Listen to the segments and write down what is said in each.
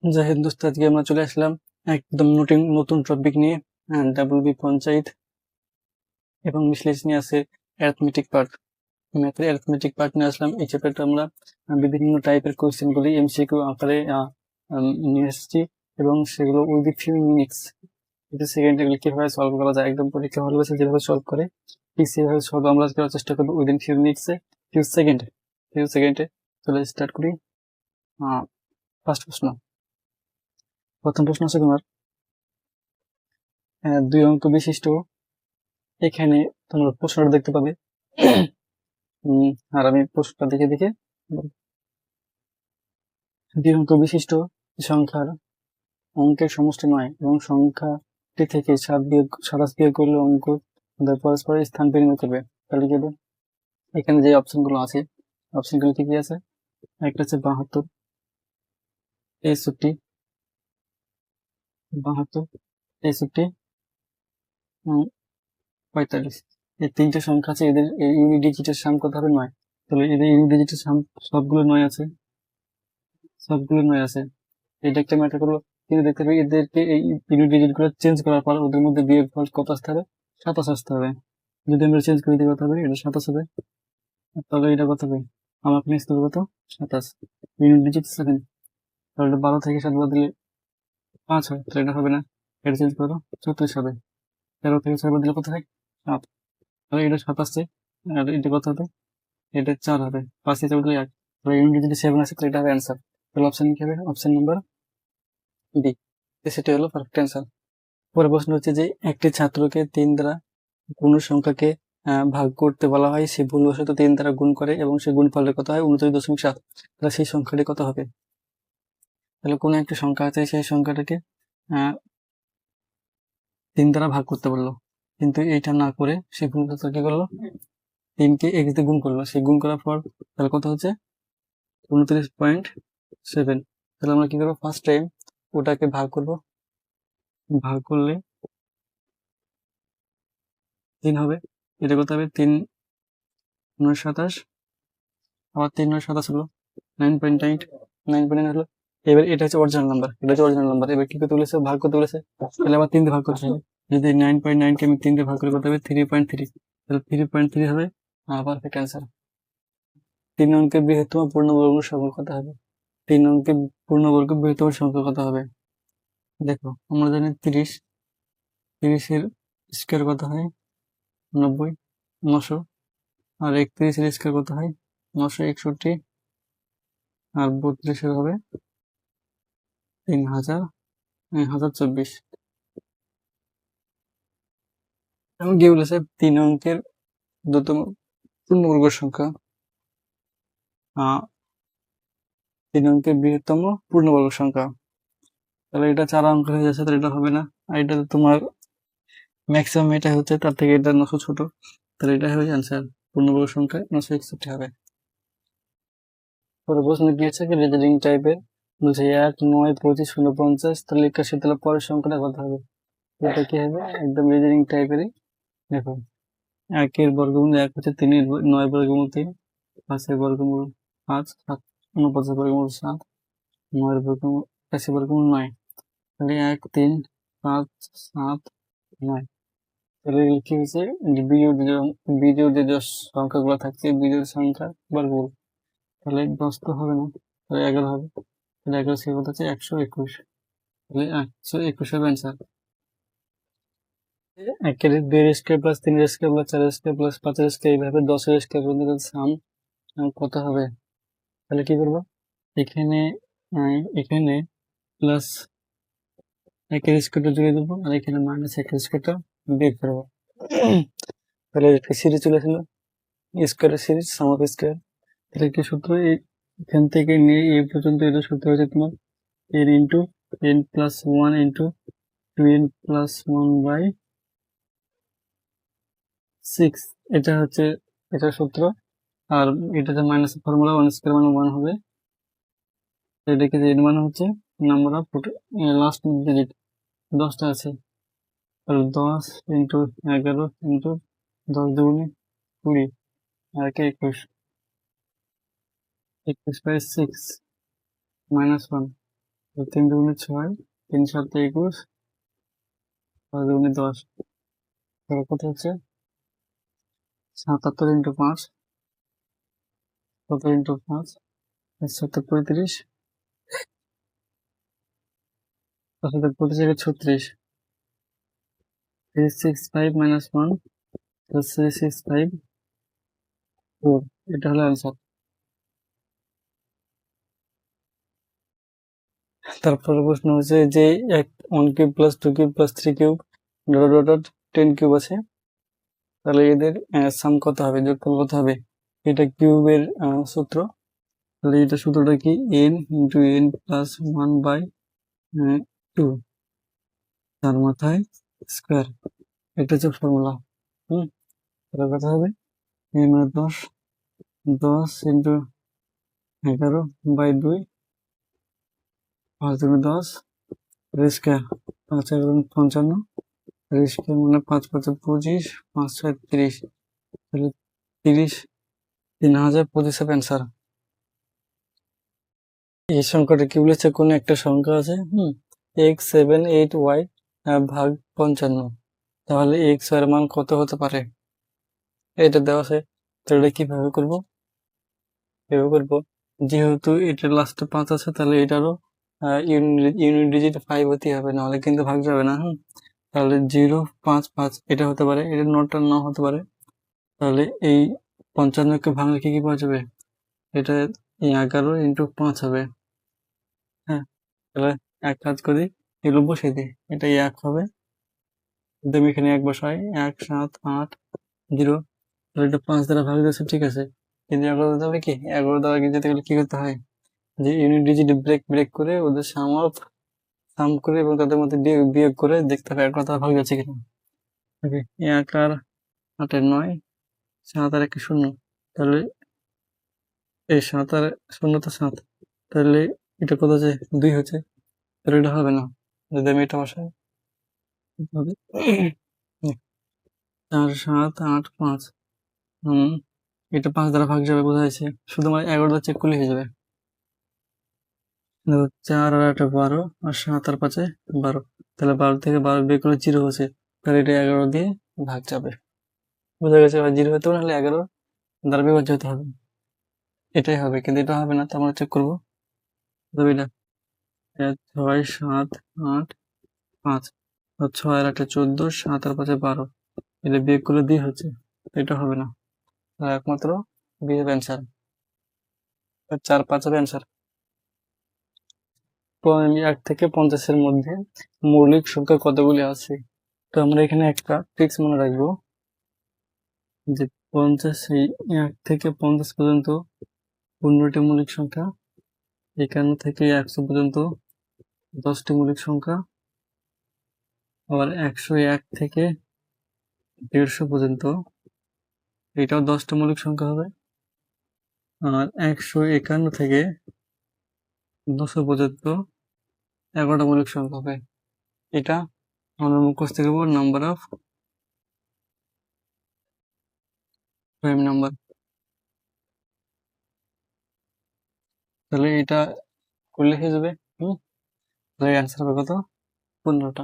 জয় হিন্দ দোস্ত, আজকে আমরা চলে আসলাম একদম নতুন টপিক নিয়ে। ডাব্লিউবি পঞ্চায়েত এবং বিশ্লেষণী আছে অ্যারিথমেটিক পার্ট, ম্যাথের অ্যারিথমেটিক পার্ট নিয়ে আসলাম। এই চ্যাপ্টারটা আমরা বিভিন্ন টাইপের কোয়েশ্চেনগুলি এমসিকিউ আকারে নিয়ে এসেছি এবং সেগুলো উইদিন ফিউ মিনিটস এটা সেকেন্ড এগুলো কিভাবে সলভ করা যায়, একদম পরীক্ষা হল বসে যেভাবে সলভ করে ঠিক সেভাবে সলভ আমরা করার চেষ্টা করবো উইদিন ফিউ মিনিটসে, ফিউ সেকেন্ডে। চলে স্টার্ট করি। ফার্স্ট প্রশ্ন, প্রথম প্রশ্ন আছে তোমার 2 অঙ্ক বিশিষ্ট। এখানে তোমরা প্রশ্নটা দেখতে পাবে আর আমি প্রশ্নটা দেখে দেখে 2 অঙ্ক বিশিষ্ট সংখ্যার অঙ্কের সমষ্টি নয় এবং সংখ্যাটি থেকে 27 বিয়োগ করলে অঙ্ক পরস্পর স্থান পরিণত করবে। তাহলে কি হবে? এখানে যে অপশনগুলো আছে, অপশনগুলো কি কি আছে? একটা হচ্ছে 72, 63, 72, 63, 45। এই 3টে সংখ্যা আছে, এদের ইউনিট ডিজিটের সাম কত হবে? 9। তাহলে এদের ইউনিট ডিজিটের সাম সবগুলো 9 আছে, এটা একটা ম্যাটার করলো। কিন্তু দেখতে পাই এদেরকে এই ইউনিট ডিজিট গুলো চেঞ্জ করার পর ওদের মধ্যে বিয়োগফল কত আসতে হবে? 27 আসতে হবে। যদি আমরা চেঞ্জ করে দিই কত হবে? এটা 27 হবে। তাহলে এটা কত হবে? আমার নিচ থেকে কত? 27। Unit digit 7। তাহলে 12 থেকে 7 বাদ দিলে 5 হয়, তাহলে এটা হবে না। এটা চেঞ্জ করো, 34 হবে। 13 থেকে 6 বাদ দিলে কত হয়? 7। তাহলে এটা 7 আসছে, আর এটা কত হবে? এটা 4 হবে। 5 থেকে 4 দিলে 1। তাহলে ইউনিট যদি 7 আসে তাহলে এটা হবে অ্যান্সার। তাহলে অপশন কি হবে? অপশন নাম্বার বি, সেটা হলো পারফেক্ট অ্যান্সার। পরের প্রশ্ন হচ্ছে যে একটি ছাত্রকে 3 দ্বারা কোন সংখ্যাকে ভাগ করতে বলা হয়, সে ভুলবশত 3 দ্বারা গুণ করে এবং সে গুণফলের কত হয়? 29.7। তাহলে সেই সংখ্যাটি কত হবে? তাহলে কোনো একটা সংখ্যা আছে, সেই সংখ্যাটাকে 3 দ্বারা ভাগ করতে বললো, কিন্তু এইটা না করে সে ভুলবশত কি করলো? 3কে x দিয়ে গুণ করলো। সেই গুণ করার পর তাহলে কত হচ্ছে? 29.7। তাহলে আমরা কি করবো? ফার্স্ট টাইম ওটাকে ভাগ করব, ভাগ করলে 3 হবে। এটা কত হবে? 3 9 27, আবার 3 9 27 হলো 9.8, 9.9 হলো। এবার এটা হচ্ছে অরিজিনাল নাম্বার, এবার কি করতে বলেছে? ভাগ করতে বলেছে। তাহলে আবার 3 দিয়ে ভাগ করতে হবে। যদি 9.9 কে আমি 3 দিয়ে ভাগ করে করতে হবে 3.3, তাহলে 3.3 হবে পারফেক্ট অ্যান্সার। 3 অঙ্কের বৃহত্তম পূর্ণবর্গ সংখ্যা কত হবে? 3 অঙ্কের পূর্ণবর্গ বৃহত্তম সংখ্যা কত হবে? দেখো, আমরা জানি 30, 30 এর স্কোয়ার কত হয়? 90, 900। আর 31 এর স্কোয়ার কত হয়? 961। আর 32 এর হবে 1024। এবং কি বলেছে? 3 অঙ্কের দ্রুততম পূর্ণবর্গ সংখ্যা 3 অঙ্কের বৃহত্তম পূর্ণবর্গ সংখ্যা। তাহলে এটা 4 অঙ্ক হয়ে যাচ্ছে, তাহলে এটা হবে না। আর এটা তোমার ম্যাক্সিমাম এটা হচ্ছে, তার থেকে এটা 900 ছোট, তাহলে এটা হবে অ্যান্সার। পূর্ণবর্গ সংখ্যা 961 হবে। পরে প্রশ্ন কি হচ্ছে? রিজনিং টাইপের বলছে 1 9 25 49, তাহলে 81, তাহলে পরের সংখ্যাটা কত হবে? এটা কি হবে? একদম রিজনিং টাইপেরই। দেখো, 1 এর বর্গমূল 1 হচ্ছে 3 এর 9 বর্গমূল 3, 5 এর বর্গমূল 5, 49 বর্গমূল 7, 9 এর বর্গমূল 81 বর্গমূল 9। তাহলে 1 3 5 7 9। তাহলে কি হয়েছে? বিজোড় যে সংখ্যাগুলো থাকছে, বিজোড় সংখ্যার বর্গমূল। তাহলে 10 তো হবে না, তাহলে 11 হবে। তাহলে 11 থেকে কত হচ্ছে? 121। তাহলে 121 হবে অ্যান্সার। 1 এর 2 এর স্কয়ার প্লাস 3 এর স্কয়ার প্লাস 4 এর স্কয়ার প্লাস 5 এর স্কয়ার, এইভাবে 10 এর স্কয়ার পর্যন্ত সাম কত হবে? তাহলে কি করবো? এখানে এখানে প্লাস 1 এর স্কয়ারটা জুড়ে দেবো, আর এখানে মাইনাস 1 এর স্কয়ারটা বের করবো। তাহলে একটা সিরিজ চলে আসলো, স্কয়ারের সিরিজ, সাম অফ স্কয়ার। তাহলে কি সূত্র? এখান থেকে নিয়ে এই পর্যন্ত এটা সূত্র হচ্ছে তোমার n into n plus 1 into 2n plus 1 by 6। এটা হচ্ছে এটা সূত্র। আর এটা যে মাইনাস ফর্মুলা, 1 স্কয়ার মানে 1 হবে। এটাকে যে এর মানে হচ্ছে নাম্বার অফ লাস্ট ডিজিট 10টা আছে। তাহলে 10 ইন্টু 11 ইন্টু 10 দুগুণে 20, আর একে 21 বাই 6 মাইনাস 1। 3 দুগুণে 6, 3 7 21, 5 দুগুণে 10, তাহলে কত হচ্ছে 77 ইন্টু 5, কত ইন্টু 5, 7 35, 7 35 36, 365 minus 1 plus 365 4, এটা হলো অ্যান্সার। তারপরে প্রশ্ন হচ্ছে যে 1 cube plus 2 cube plus 3 cube dot dot dot 10 cube আছে, তাহলে এদের সাম কত হবে, যোগফল কত হবে? এটা কিউবের সূত্র, তাহলে এটা সূত্রটা কি n ইন্টু n প্লাস 1/2 তার মাথায় স্কোয়ার, এটা হচ্ছে ফর্মুলা। তাহলে কত হবে n মানে 10 ইন্টু 11/2, 5 দুগুণে 10 স্কোয়ার, 5 11 55, স্কোয়ার মানে 5 5 25, 5 6 30, তাহলে 30 3025 হবে অ্যান্সার। এই সংখ্যাটা কি বলেছে, কোনো একটা সংখ্যা আছে x78y ভাগ 55, তাহলে x এর মান কত হতে পারে, এটা দেওয়া আছে। তাহলে এটা কিভাবে করব, যেহেতু এটা লাস্টে 5 আছে, তাহলে এটারও ইউনিট ডিজিট 5 হতে হবে, নাহলে কিন্তু ভাগ যাবে না। তাহলে 0 5 5 এটা হতে পারে, এটা নোটটা না হতে পারে। তাহলে এই 55কে ভাঙলে কি পাওয়া যাবে, এটা 11 ইন্টু 5 হবে। হ্যাঁ, তাহলে এক কাজ করি, এগুলো বসিয়ে দিই, এটা 1 হবে, আমি এখানে 1 বসাই, 1 7 8 0, তাহলে এটা 5 দ্বারা ভাগ যাচ্ছে, ঠিক আছে। কিন্তু 11 দ্বারা কি 11 দ্বারা যেতে গেলে কি করতে হয়, যে ইউনিট ডিজিট ব্রেক করে ওদের সাম করে এবং তাদের মধ্যে বিয়োগ করে দেখতে হবে 11 দ্বারা ভাগ যাচ্ছে কিনা। ওকে, 1 আর 8 এর 9, 7 আর 1 0, তাহলে এই 7 আর 0 তো 7, তাহলে এটা কত আছে 2 হচ্ছে, তাহলে এটা হবে না। যদি আমি এটা বসাই হবে 4 7 8 5, এটা 5 দ্বারা ভাগ যাবে বোঝা যাচ্ছে, শুধুমাত্র 11 দ্বারা চেক করলে হয়ে যাবে। 4 আর 8 12, আর 7 আর 5 12, তাহলে 12 থেকে 12 বের করে 0 হচ্ছে, তাহলে এটা 11 দিয়ে ভাগ যাবে, বোঝা গেছে। 0 হতে হবে, নাহলে 11 দ্বারা বিভাজ্য হতে হবে, এটাই হবে, কিন্তু এটা হবে না, তো আমরা চেক করবো। তবে এটা 6 7 8 5, 6 আর 8 14, 7 আর 5 12, এটা বিয়োগ করলে 2 হচ্ছে, এটা হবে না, একমাত্র বি হবে অ্যান্সার, 4 5 হবে অ্যান্সার। 1 থেকে 50 মধ্যে মৌলিক সংখ্যা কতগুলি আছে, তো আমরা এখানে একটা ট্রিক্স মনে রাখবো, যে 1 থেকে 50 পর্যন্ত 15টি মৌলিক সংখ্যা, 51 থেকে 100 পর্যন্ত 10টি মৌলিক সংখ্যা, আবার 101 থেকে 150 পর্যন্ত এটাও 10টা মৌলিক সংখ্যা হবে, আর 151 থেকে 200 পর্যন্ত 11টা মৌলিক সংখ্যা হবে। এটা আমরা মুখস্থ করব নাম্বার অফ প্রাইম নাম্বার, তাহলে এটা করলে হয়ে যাবে। তাহলে অ্যান্সার হবে কত, 15টা।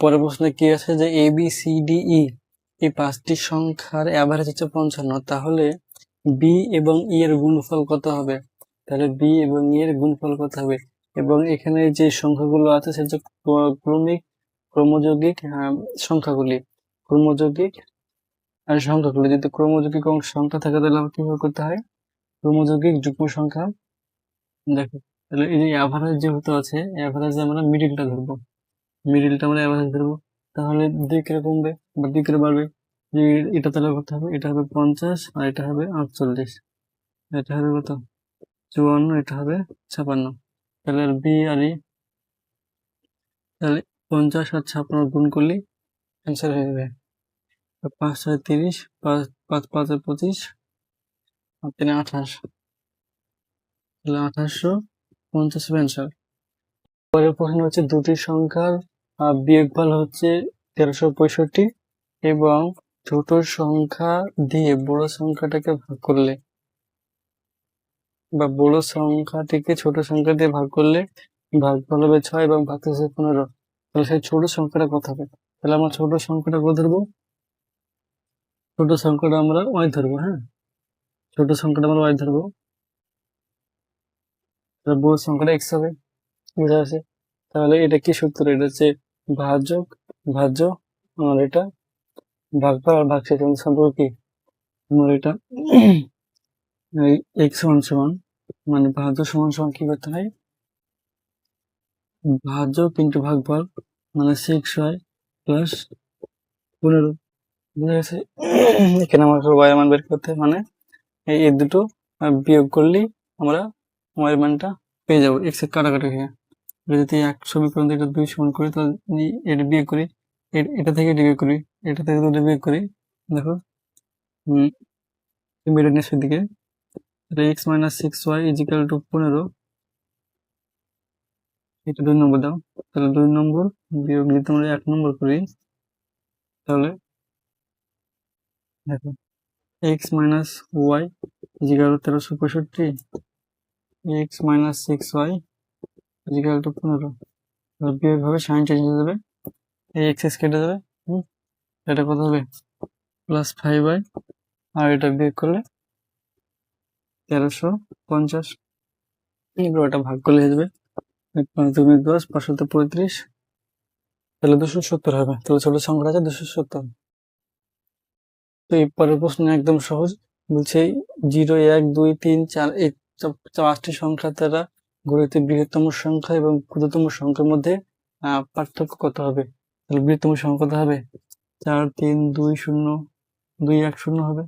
পরের প্রশ্নে কি আছে, যে A B C D E এই 5টি সংখ্যার অ্যাভারেজ হচ্ছে 55, তাহলে বি এবং ই এর গুণফল কত হবে, তাহলে বি এবং ই এর গুণফল কত হবে, এবং এখানে যে সংখ্যাগুলো আছে সেটা ক্রমযৌগিক সংখ্যাগুলি, ক্রমযৌগিক আর সংখ্যাগুলি, যদি ক্রমযৌগিক সংখ্যা থাকে তাহলে আমার কিভাবে করতে হয়, ক্রমযৌগিক যুগ্ম সংখ্যা। দেখো, তাহলে এই যে অ্যাভারেজ যেহেতু আছে, অ্যাভারেজে আমরা মিডিলটা ধরবো, আমরা অ্যাভারেজ ধরবো, তাহলে 2 করে কমবে বা 2 করে বাড়বে, যে এটা তাহলে কত হবে, এটা হবে 50 আর এটা হবে 48, এটা হবে কত 54, এটা হবে 56, তাহলে আর বি আর ই, তাহলে 50 আর 56 গুণ করলে অ্যান্সার হয়ে যাবে 5 6 30, 5 5 5 25, আর 3 28, তাহলে 2850 হবে অ্যান্সার। পরের প্রশ্ন হচ্ছে দুটি সংখ্যার বিয়োগফল হচ্ছে 1365 এবং ছোট সংখ্যা দিয়ে বড় সংখ্যাটাকে ভাগ করলে বা বড় সংখ্যাটিকে ছোট সংখ্যা দিয়ে ভাগ করলে ভাগফল হবে 6 এবং ভাগশেষ 15। তাহলে সেই ছোট সংখ্যাটা কত হবে? তাহলে আমরা ছোট সংখ্যাটা কত ধরবো? ছোট সংখ্যাটা আমরা y ধরবো। হ্যাঁ, ছোট সংখ্যাটা আমরা y ধরবো। তাহলে বড় সংখ্যাটা x হবে। বুঝা আছে? তাহলে এটা কি সূত্র? এটা হচ্ছে ভাজক ভাজ্য, আর এটা ভাগফল আর ভাগশেষ সম্পর্ক কি? আমার এটা x সমান সমান মানে ভাজ্য সমান সমান কি করতে হয়? ভাজক ইন্টু ভাগফল মানে 6y প্লাস 15। বুঝা গেছে? এখানে আমাকে y এর মান বের করতে হয়, মানে এই দুটো বিয়োগ করলেই আমরা y এর মানটা পেয়ে যাবো x এর কাটাকাটি হয়ে। যদি এক সমীকরণ থেকে 2 সমান করি, তাহলে এটা বিয়োগ করি, এটা থেকে এটা বিয়োগ করি, এটা থেকে দুটো বিয়োগ করি। দেখো মিডল নিচের দিকে x minus 6y equal to 15। এটা 2 নম্বর দাও। তাহলে 2 নম্বর বিয়োগ যদি আমরা 1 নম্বর করি, তাহলে দেখো x minus y equal to 1365, x minus 6y equal to 15। বিয়োগ হবে, সাইন চেঞ্জ হয়ে যাবে, এই এক্স কেটে যাবে। এটা কত হবে? প্লাস 5y, আর এটা বিয়োগ করলে 1350। এবার ওটা ভাগ করলে হয়ে যাবে 10, 535, তাহলে 270 হবে। তাহলে ছোট সংখ্যাটা আছে 270। তো এই পরের প্রশ্ন একদম সহজ, বলছে 0, 1, 2, 3, 4 এই পাঁচটি সংখ্যা দ্বারা গঠিত বৃহত্তম সংখ্যা এবং ক্ষুদ্রতম সংখ্যার মধ্যে পার্থক্য কত হবে? তাহলে বৃহত্তম সংখ্যা কত হবে? 4, 3, 2, 0, 2, 1, 0 হবে।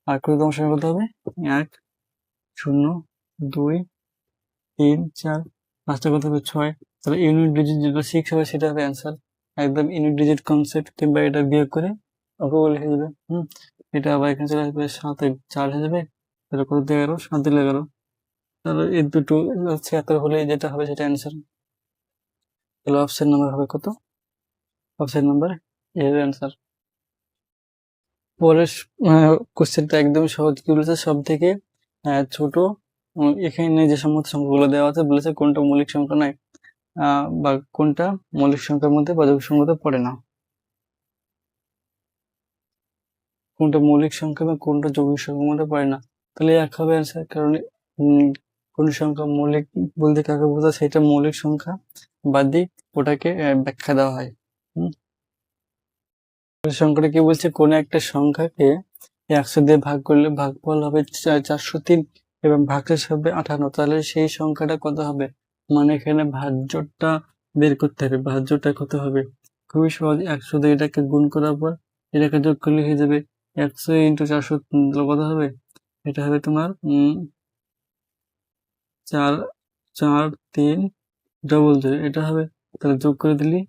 আর ক্ষুদ্রতম সংখ্যা কত হবে? 1, 0, 2, 3, 4, পাঁচটা কত হবে? 6। তাহলে ইউনিট ডিজিট যেটা 6 হবে সেটা হবে অ্যান্সার। একদম ইউনিট ডিজিট কনসেপ্ট, কিংবা এটা বিয়োগ করে অঙ্কগুলো হয়ে যাবে। এটা আবার এখানে চলে আসবে, 7 এ 4 হয়ে যাবে, তাহলে কত দিয়ে 11, 7 দিলে 11। তাহলে এই দুটো 76 হলে যেটা হবে সেটা অ্যান্সার। তাহলে অপশন নাম্বার হবে কত? অপশন নাম্বার এর অ্যান্সার। পরের কোশ্চেনটা একদম সহজ, কি বলেছে? সব থেকে ছোট এখানে যে সমস্ত সংখ্যাগুলো দেওয়া আছে, বলেছে কোনটা মৌলিক সংখ্যা নয়, বা কোনটা মৌলিক সংখ্যার মধ্যে বা যৌগিক সংখ্যার মধ্যে পড়ে না। কোনটা মৌলিক সংখ্যা বা কোনটা যৌগিক সংখ্যার মধ্যে পড়ে না। তাহলে 1 হবে অ্যান্সার, কারণ কোন সংখ্যা মৌলিক বলতে কাকে বোঝায়, সেটা মৌলিক সংখ্যা বাদ দিয়ে ওটাকে ব্যাখ্যা দেওয়া হয়। সংখ্যাটা কি বলছে? কোন একটা সংখ্যাকে 100 দিয়ে ভাগ করলে ভাগফল হবে 403 এবং ভাগশেষ হবে 58। তাহলে সেই সংখ্যাটা কত হবে? মানে এখানে ভাজ্যটা বের করতে হবে। ভাজ্যটা কত হবে? খুবই সহজ, 100 দিয়ে এটাকে গুণ করার পর এটাকে যোগ করলে হয়ে যাবে 100 ইন্টু 400। কত হবে? এটা হবে তোমার 4, 4, 3, 0, এটা হবে। তাহলে যোগ করে দিলি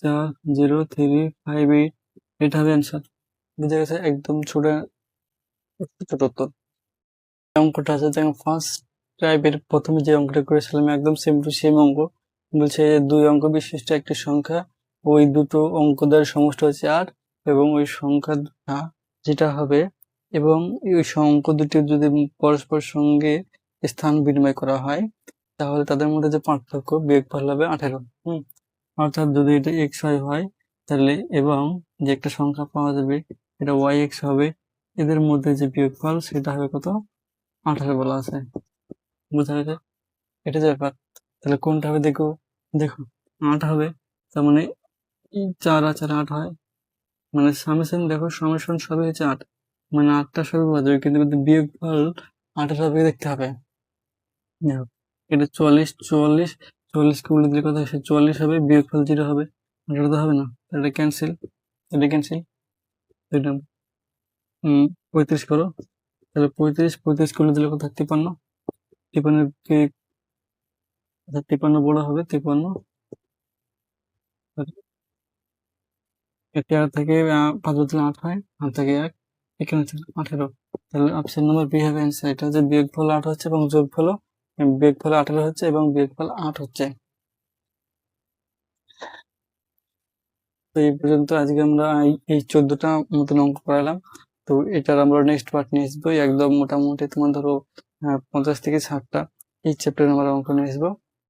40358, এটা হবে অ্যান্সার। বুঝা গেছে? একদম ছোট উত্তর। অঙ্কটা আছে, দেখো ফার্স্ট টাইপের প্রথমে যে অঙ্কটা করেছিলাম একদম সেম টু সেম অঙ্ক। বলছে 2 অঙ্ক বিশিষ্ট একটি সংখ্যা, ওই দুটো অঙ্ক দ্বারা সমষ্টি হচ্ছে 8, এবং ওই সংখ্যা যেটা হবে, এবং ওই অঙ্ক দুটি যদি পরস্পর সঙ্গে স্থান বিনিময় করা হয়, তাহলে তাদের মধ্যে যে পার্থক্য বিয়োগফল হবে 18। অর্থাৎ যদি এটা xy হয়, তাহলে এবং যে একটা সংখ্যা পাওয়া যাবে এটা yx হবে, এদের মধ্যে যে বিয়োগফল সেটা হবে কত? 18 বলা আছে। বুঝা গেছে? এটা যে ব্যাপার। তাহলে কোনটা হবে দেখো, দেখো 8 হবে, তার মানে 4 আর 4 8 হয়, মানে সামেশন, দেখো সামেশন সবই হচ্ছে 8, মানে 8টা সবই পাওয়া যাবে, কিন্তু বিয়োগফল 18 হবে দেখতে হবে। দেখো এটা 44, 44, 44 কে উল্টে দিলে কত হয়? 44 হবে, বিয়োগফল 0 হবে, এটা তো হবে না, এটা ক্যান্সেল, এটা ক্যান্সেল। 35 করো, তাহলে 35, 35 কে উল্টে দিলে কত? 53, 53 কে 53 বড় হবে, 53 এটা থেকে 5 বদলে 8 হয়, 8 থেকে 1, এখানে হচ্ছে 18। তাহলে অপশন নাম্বার বি হবে অ্যান্সার। এটা হচ্ছে বিয়োগফল 8 হচ্ছে এবং যোগফল বিয়োগফল 18 হচ্ছে এবং বিয়োগফল 8 হচ্ছে। তো এই পর্যন্ত আজকে আমরা এই 14টা মতন অঙ্ক করালাম। তো এটার আমরা নেক্সট পার্ট নিয়ে আসবো, একদম মোটামুটি তোমার ধরো 50 থেকে 60টা এই চ্যাপ্টারে আমরা অঙ্ক নিয়ে আসবো।